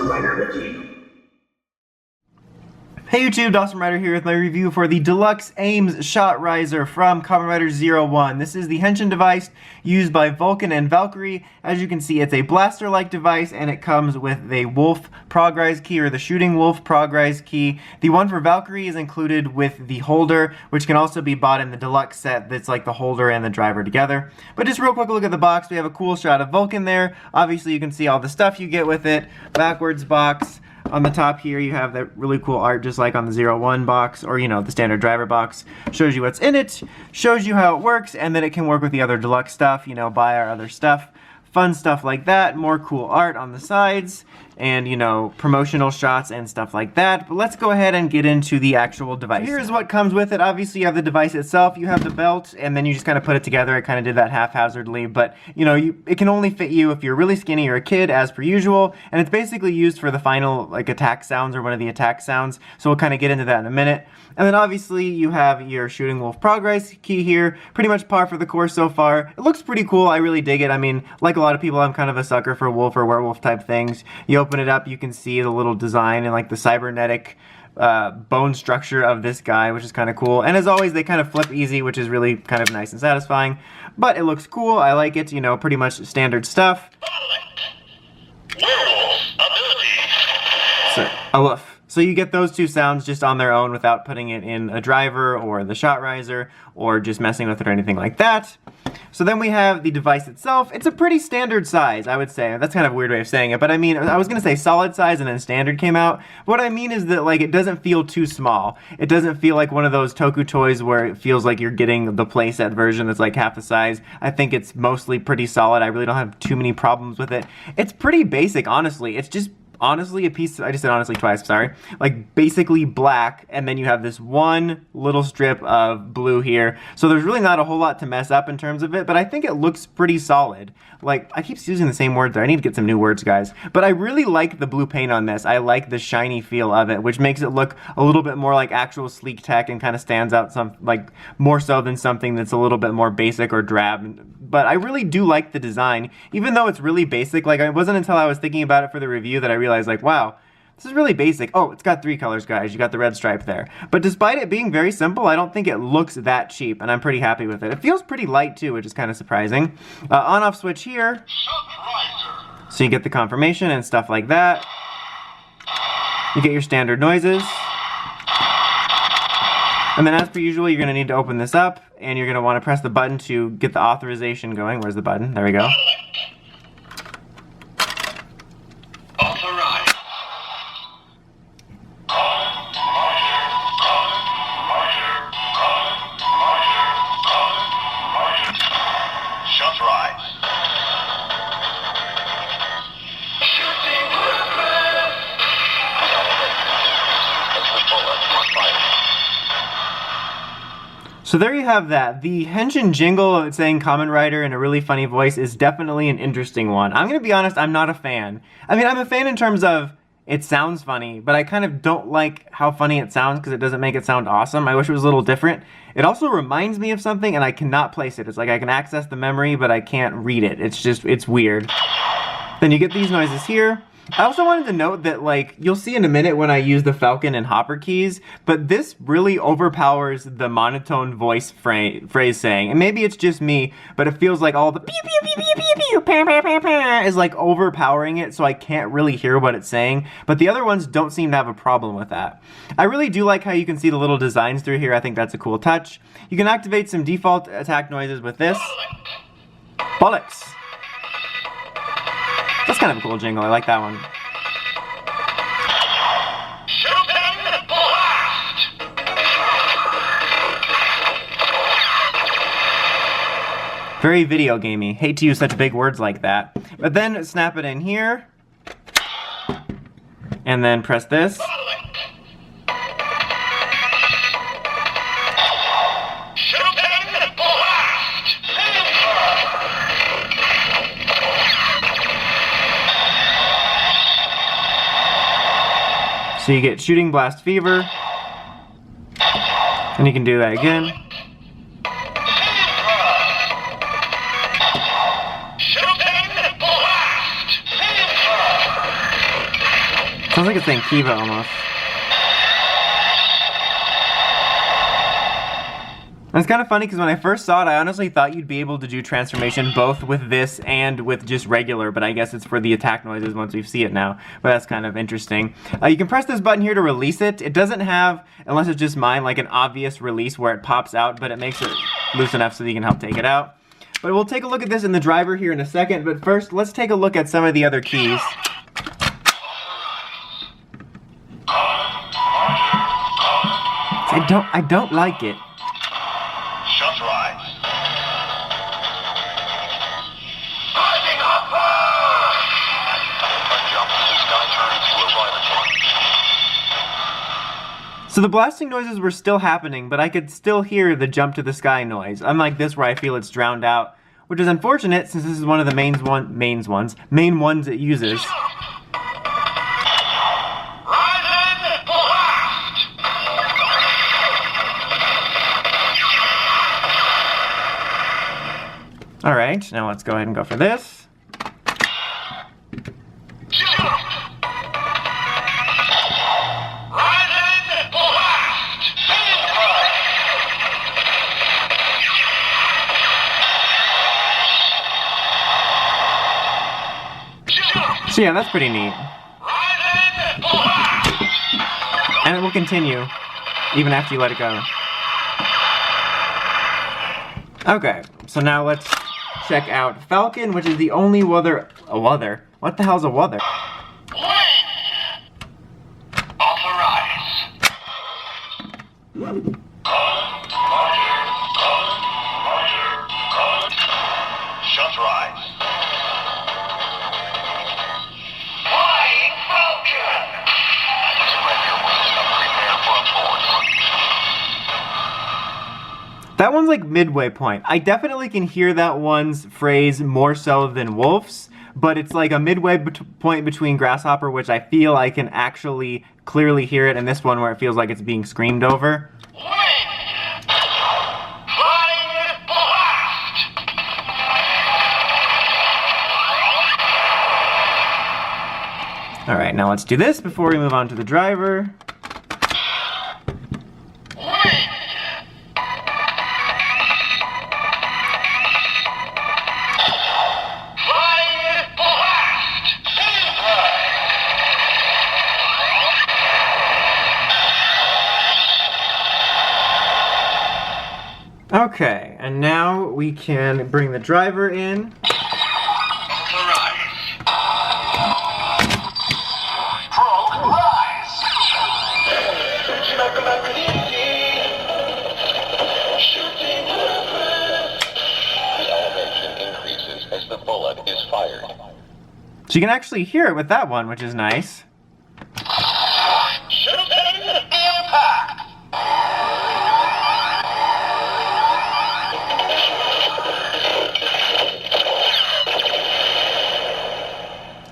Kamen Rider Wiki. Hey YouTube, Dawson Rider here with my review for the Deluxe A.I.M.S Shot Riser from Kamen Rider Zero-One. This is the henshin device used by Vulcan and Valkyrie. As you can see, it's a blaster-like device, and it comes with the wolf Progrise key, or the shooting wolf Progrise key. The one for Valkyrie is included with the holder, which can also be bought in the deluxe set that's like the holder and the driver together. But just real quick look at the box. We have a cool shot of Vulcan there. Obviously you can see all the stuff you get with it. Backwards box. On the top here, you have that really cool art, just like on the Zero-One box, or, you know, the standard driver box. Shows you what's in it, shows you how it works, and then it can work with the other deluxe stuff, you know, buy our other stuff. Fun stuff like that, more cool art on the sides, and, you know, promotional shots and stuff like that. But let's go ahead and get into the actual device. So here's what comes with it. Obviously, you have the device itself, you have the belt, and then you just kind of put it together. I kind of did that haphazardly, but, you know, it can only fit you if you're really skinny or a kid, as per usual, and it's basically used for the final, like, attack sounds, or one of the attack sounds, so we'll kind of get into that in a minute. And then obviously you have your shooting wolf Progrise key here, pretty much par for the course so far. It looks pretty cool, I really dig it. I mean, like a lot of people, I'm kind of a sucker for wolf or werewolf type things. You open it up, you can see the little design and like the cybernetic bone structure of this guy, which is kind of cool. And as always, they kind of flip easy, which is really kind of nice and satisfying. But it looks cool, I like it, you know, pretty much standard stuff. Werewolf ability. A woof. So you get those two sounds just on their own without putting it in a driver or the Shot Riser or just messing with it or anything like that. So then we have the device itself. It's a pretty standard size, I would say. That's kind of a weird way of saying it, but I mean, I was gonna say solid size and then standard came out. What I mean is that, like, it doesn't feel too small. It doesn't feel like one of those Toku toys where it feels like you're getting the playset version that's like half the size. I think it's mostly pretty solid. I really don't have too many problems with it. It's pretty basic, honestly. It's just honestly a piece, I just said honestly twice, sorry, like basically black, and then you have this one little strip of blue here. So there's really not a whole lot to mess up in terms of it, but I think it looks pretty solid. Like, I keep using the same words there. I need to get some new words, guys. But I really like the blue paint on this. I like the shiny feel of it, which makes it look a little bit more like actual sleek tech and kind of stands out some, like, more so than something that's a little bit more basic or drab. But I really do like the design, even though it's really basic. Like, it wasn't until I was thinking about it for the review that I realized, like, wow, this is really basic. Oh, it's got 3 colors, guys. You got the red stripe there. But despite it being very simple, I don't think it looks that cheap, and I'm pretty happy with it. It feels pretty light, too, which is kind of surprising. On-off switch here. So you get the confirmation and stuff like that. You get your standard noises. And then as per usual, you're going to need to open this up, and you're going to want to press the button to get the authorization going. Where's the button? There we go. Authorize. Shot Rise. Shooting weapon. So there you have that. The henshin jingle saying Kamen Rider in a really funny voice is definitely an interesting one. I'm gonna be honest, I'm not a fan. I mean, I'm a fan in terms of it sounds funny, but I kind of don't like how funny it sounds because it doesn't make it sound awesome. I wish it was a little different. It also reminds me of something and I cannot place it. It's like I can access the memory, but I can't read it. It's just, it's weird. Then you get these noises here. I also wanted to note that, like, you'll see in a minute when I use the Falcon and Hopper keys, but this really overpowers the monotone voice phrase saying. And maybe it's just me, but it feels like all the pew pew pew pew pew pew pa pa pa pa is like overpowering it, so I can't really hear what it's saying. But the other ones don't seem to have a problem with that. I really do like how you can see the little designs through here. I think that's a cool touch. You can activate some default attack noises with this. Bollocks. That's kind of a cool jingle. I like that one. Very video gamey. Hate to use such big words like that. But then snap it in here. And then press this. So you get Shooting Blast Fever, and you can do that again. Sounds like it's saying Kiva almost. And it's kind of funny because when I first saw it, I honestly thought you'd be able to do transformation both with this and with just regular, but I guess it's for the attack noises once we see it now. But that's kind of interesting. You can press this button here to release it. It doesn't have, unless it's just mine, like an obvious release where it pops out, but it makes it loose enough so that you can help take it out. But we'll take a look at this in the driver here in a second, but first, let's take a look at some of the other keys. I don't like it. Shot Rise. Rising upper! Jump to the sky turns to a rider. So the blasting noises were still happening, but I could still hear the jump to the sky noise, unlike this where I feel it's drowned out, which is unfortunate since this is one of the main ones it uses. Alright, now let's go ahead and go for this. So yeah, that's pretty neat. And it will continue, even after you let it go. Okay, so now let's check out Vulcan, which is the only a wother. What the hell's a wother? Authorize. Shot Rise. Flying Vulcan. Spread your wings and prepare for a force. That one's like midway point. I definitely can hear that one's phrase more so than Wolf's, but it's like a midway point between Grasshopper, which I feel I can actually clearly hear it, and this one where it feels like it's being screamed over. Alright, now let's do this before we move on to the driver. Okay, and now we can bring the driver in. Progrise. Shooting the elevation increases as the bullet is fired. So you can actually hear it with that one, which is nice. Shooting impact.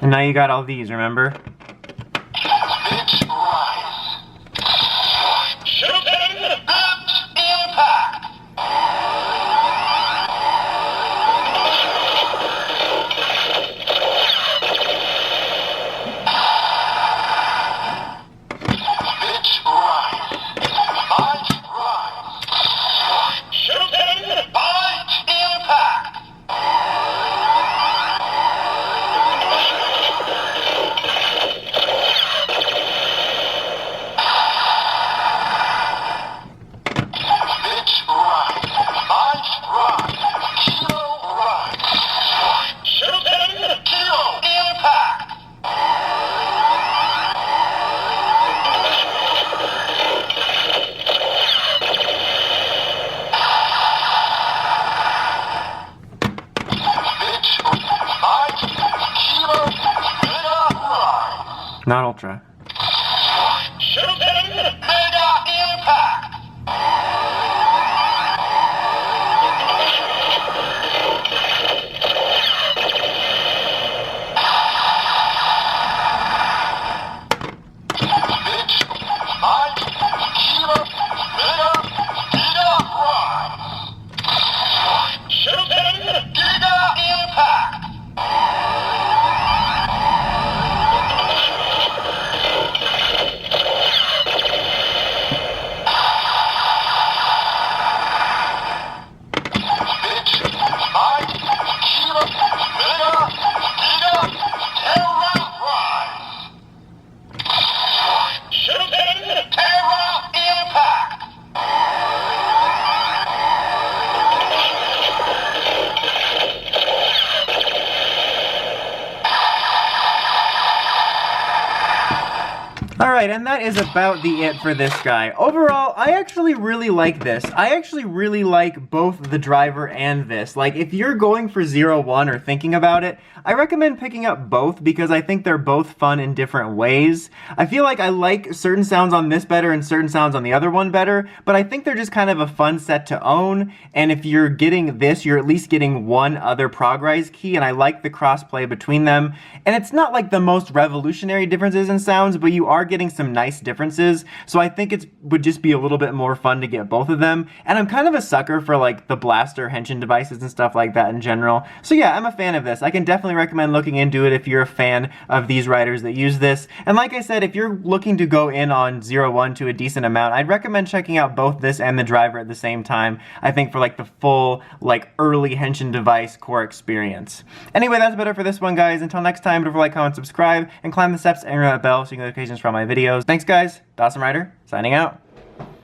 And now you got all these, remember? DX Rise. Shooting impact. DX Rise. Might Rise. Shooting Might impact. Not Ultra. Shooting mega impact. Alright, and that is about it for this guy. Overall, I actually really like this. I actually really like both the driver and this. Like, if you're going for Zero-One or thinking about it, I recommend picking up both because I think they're both fun in different ways. I feel like I like certain sounds on this better and certain sounds on the other one better, but I think they're just kind of a fun set to own, and if you're getting this, you're at least getting one other Progrise key, and I like the crossplay between them. And it's not like the most revolutionary differences in sounds, but you are getting some nice differences, so I think it would just be a little bit more fun to get both of them. And I'm kind of a sucker for like the blaster henshin devices and stuff like that in general. So yeah, I'm a fan of this. I can definitely recommend looking into it if you're a fan of these riders that use this. And like I said, if you're looking to go in on Zero-One to a decent amount, I'd recommend checking out both this and the driver at the same time. I think for like the full, like early henshin device core experience. Anyway, that's about it for this one, guys. Until next time, don't forget to like, comment, subscribe, and climb the steps and ring that bell so you get notifications from my videos. Thanks, guys. DX A.I.M.S Rider, signing out.